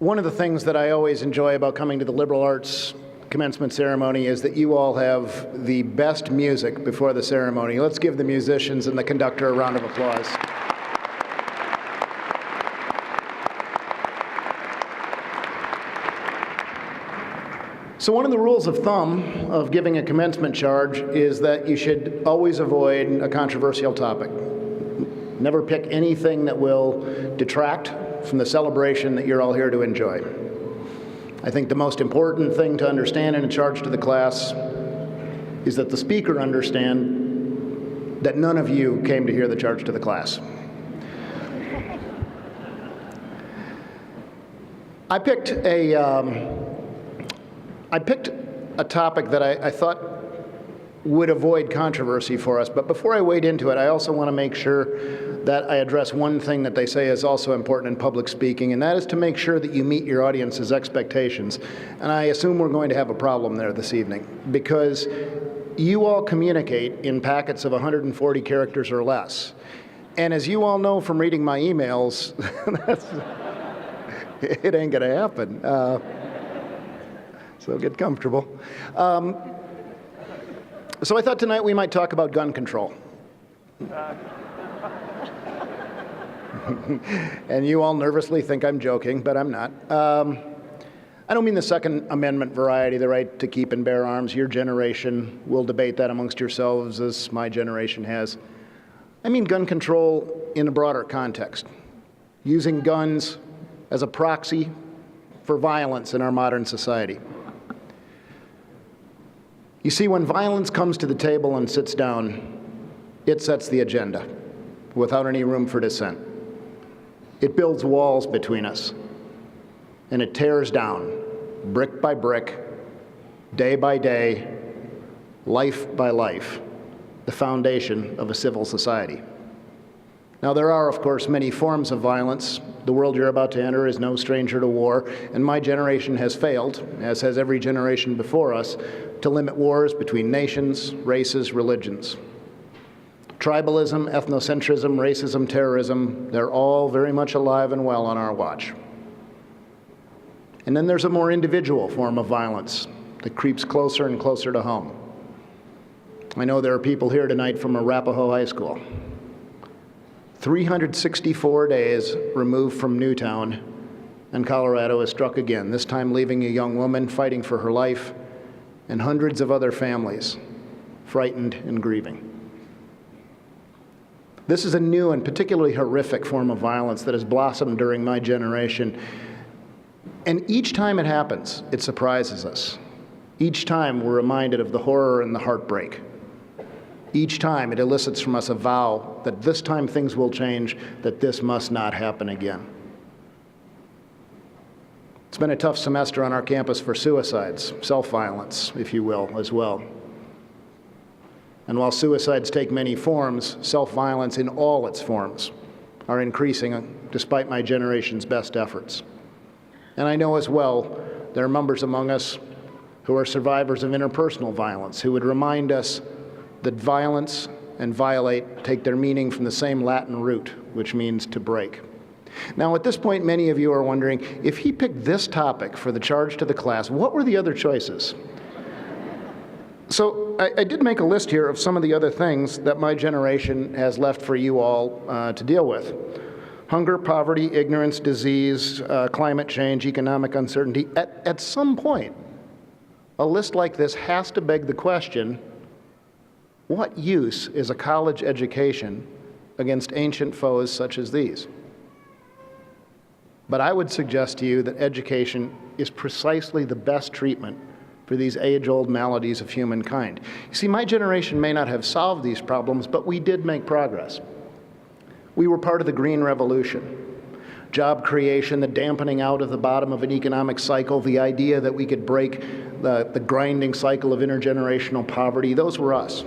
One of the things that I always enjoy about coming to the liberal arts commencement ceremony is that you all have the best music before the ceremony. Let's give the musicians and the conductor a round of applause. So one of the rules of thumb of giving a commencement charge is that you should always avoid a controversial topic. Never pick anything that will detract from the celebration that you're all here to enjoy. I think the most important thing to understand in a charge to the class is that the speaker understand that none of you came to hear the charge to the class. I picked a topic that I thought would avoid controversy for us, but before I wade into it, I also want to make sure that I address one thing that they say is also important in public speaking, and that is to make sure that you meet your audience's expectations. And I assume we're going to have a problem there this evening, because you all communicate in packets of 140 characters or less. And as you all know from reading my emails, it ain't going to happen. So get comfortable. So I thought tonight we might talk about gun control. And you all nervously think I'm joking, but I'm not. I don't mean the Second Amendment variety, the right to keep and bear arms. Your generation will debate that amongst yourselves, as my generation has. I mean gun control in a broader context, using guns as a proxy for violence in our modern society. You see, when violence comes to the table and sits down, it sets the agenda without any room for dissent. It builds walls between us, and it tears down, brick by brick, day by day, life by life, the foundation of a civil society. Now, there are, of course, many forms of violence. The world you're about to enter is no stranger to war, and my generation has failed, as has every generation before us, to limit wars between nations, races, religions. Tribalism, ethnocentrism, racism, terrorism, they're all very much alive and well on our watch. And then there's a more individual form of violence that creeps closer and closer to home. I know there are people here tonight from Arapahoe High School. 364 days removed from Newtown, and Colorado is struck again, this time leaving a young woman fighting for her life and hundreds of other families frightened and grieving. This is a new and particularly horrific form of violence that has blossomed during my generation. And each time it happens, it surprises us. Each time we're reminded of the horror and the heartbreak. Each time it elicits from us a vow that this time things will change, that this must not happen again. It's been a tough semester on our campus for suicides, self-violence, if you will, as well. And while suicides take many forms, self-violence in all its forms are increasing despite my generation's best efforts. And I know as well there are members among us who are survivors of interpersonal violence who would remind us that violence and violate take their meaning from the same Latin root, which means to break. Now, at this point, many of you are wondering, if he picked this topic for the charge to the class, what were the other choices? So I did make a list here of some of the other things that my generation has left for you all to deal with. Hunger, poverty, ignorance, disease, climate change, economic uncertainty. At some point, a list like this has to beg the question, what use is a college education against ancient foes such as these? But I would suggest to you that education is precisely the best treatment for these age-old maladies of humankind. You see, my generation may not have solved these problems, but we did make progress. We were part of the Green Revolution. Job creation, the dampening out of the bottom of an economic cycle, the idea that we could break the grinding cycle of intergenerational poverty, those were us.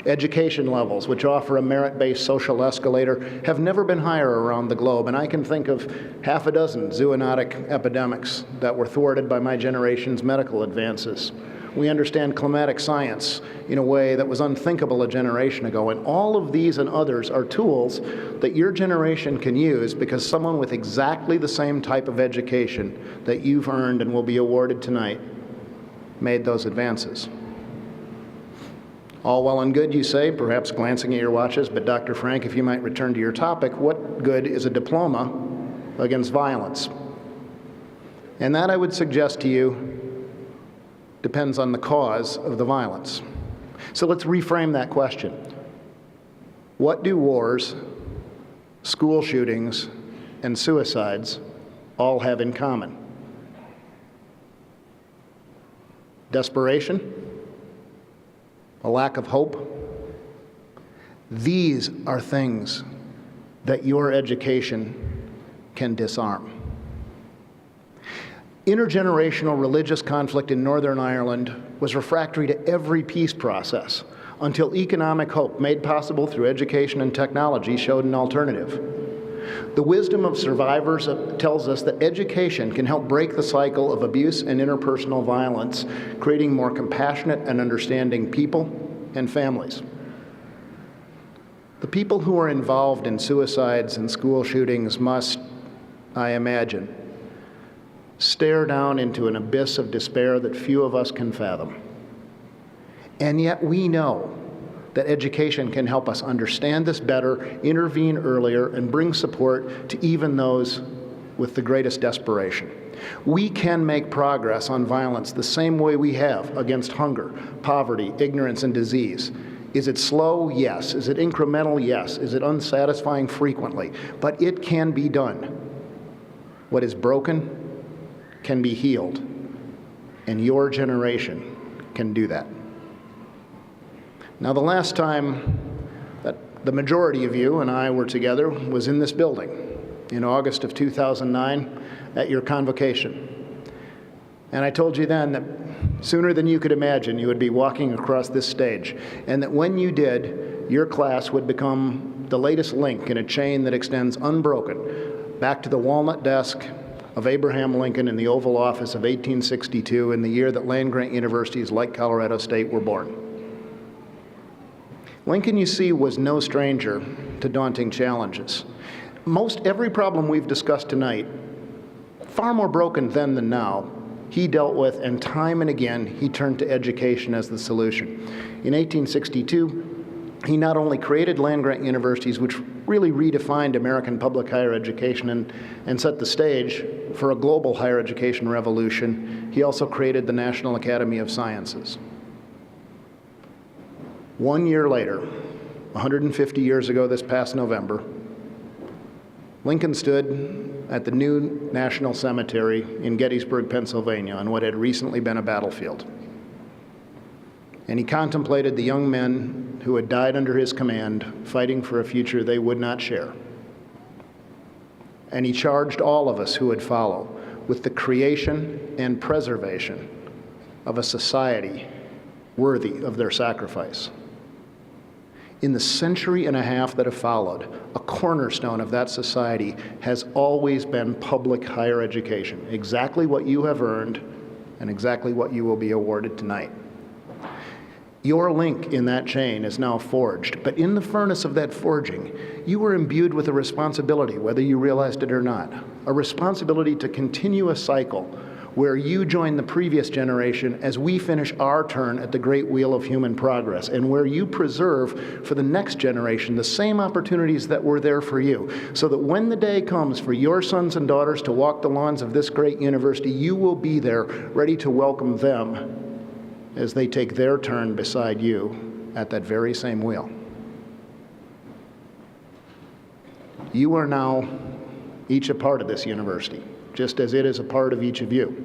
Education levels, which offer a merit-based social escalator, have never been higher around the globe, and I can think of half a dozen zoonotic epidemics that were thwarted by my generation's medical advances. We understand climatic science in a way that was unthinkable a generation ago. And all of these and others are tools that your generation can use because someone with exactly the same type of education that you've earned and will be awarded tonight made those advances. All well and good, you say, perhaps glancing at your watches, but Dr. Frank, if you might return to your topic, what good is a diploma against violence? And that, I would suggest to you, depends on the cause of the violence. So let's reframe that question. What do wars, school shootings, and suicides all have in common? Desperation? A lack of hope? These are things that your education can disarm. Intergenerational religious conflict in Northern Ireland was refractory to every peace process until economic hope, made possible through education and technology, showed an alternative. The wisdom of survivors tells us that education can help break the cycle of abuse and interpersonal violence, creating more compassionate and understanding people and families. The people who are involved in suicides and school shootings must, I imagine, stare down into an abyss of despair that few of us can fathom. And yet we know that education can help us understand this better, intervene earlier, and bring support to even those with the greatest desperation. We can make progress on violence the same way we have against hunger, poverty, ignorance, and disease. Is it slow? Yes. Is it incremental? Yes. Is it unsatisfying? Frequently. But it can be done. What is broken can be healed, and your generation can do that. Now, the last time that the majority of you and I were together was in this building in August of 2009 at your convocation. And I told you then that sooner than you could imagine, you would be walking across this stage, and that when you did, your class would become the latest link in a chain that extends unbroken back to the walnut desk of Abraham Lincoln in the Oval Office of 1862, in the year that land-grant universities like Colorado State were born. Lincoln, you see, was no stranger to daunting challenges. Most every problem we've discussed tonight, far more broken then than now, he dealt with, and time and again, he turned to education as the solution. In 1862, he not only created land-grant universities, which really redefined American public higher education and set the stage for a global higher education revolution, he also created the National Academy of Sciences. 1 year later, 150 years ago this past November, Lincoln stood at the new National Cemetery in Gettysburg, Pennsylvania, on what had recently been a battlefield. And he contemplated the young men who had died under his command, fighting for a future they would not share. And he charged all of us who would follow with the creation and preservation of a society worthy of their sacrifice. In the century and a half that have followed, a cornerstone of that society has always been public higher education, exactly what you have earned and exactly what you will be awarded tonight. Your link in that chain is now forged, but in the furnace of that forging, you were imbued with a responsibility, whether you realized it or not, a responsibility to continue a cycle where you join the previous generation as we finish our turn at the great wheel of human progress, and where you preserve for the next generation the same opportunities that were there for you, so that when the day comes for your sons and daughters to walk the lawns of this great university, you will be there ready to welcome them as they take their turn beside you at that very same wheel. You are now each a part of this university, just as it is a part of each of you.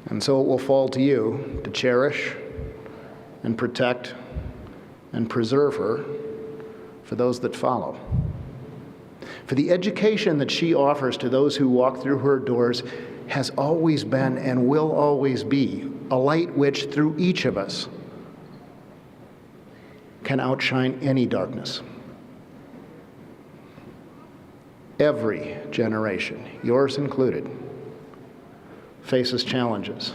And so it will fall to you to cherish and protect and preserve her for those that follow. For the education that she offers to those who walk through her doors has always been and will always be a light which, through each of us, can outshine any darkness. Every generation, yours included, faces challenges.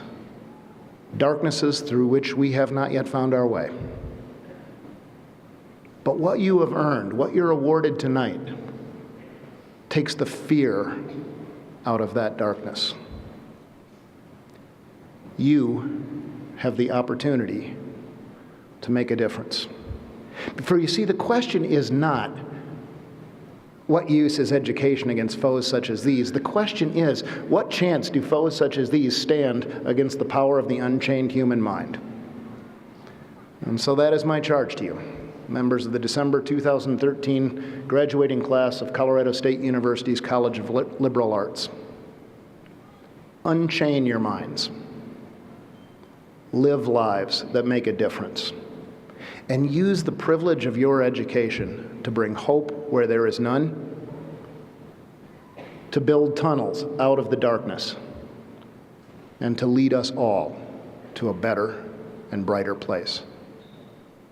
darknesses through which we have not yet found our way. But what you have earned, what you're awarded tonight, takes the fear out of that darkness. You have the opportunity to make a difference. For you see, the question is not what use is education against foes such as these. The question is, what chance do foes such as these stand against the power of the unchained human mind? And so that is my charge to you, members of the December 2013 graduating class of Colorado State University's College of Liberal Arts. Unchain your minds. Live lives that make a difference. And use the privilege of your education to bring hope where there is none, to build tunnels out of the darkness, and to lead us all to a better and brighter place.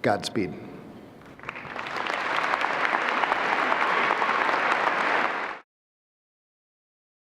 Godspeed.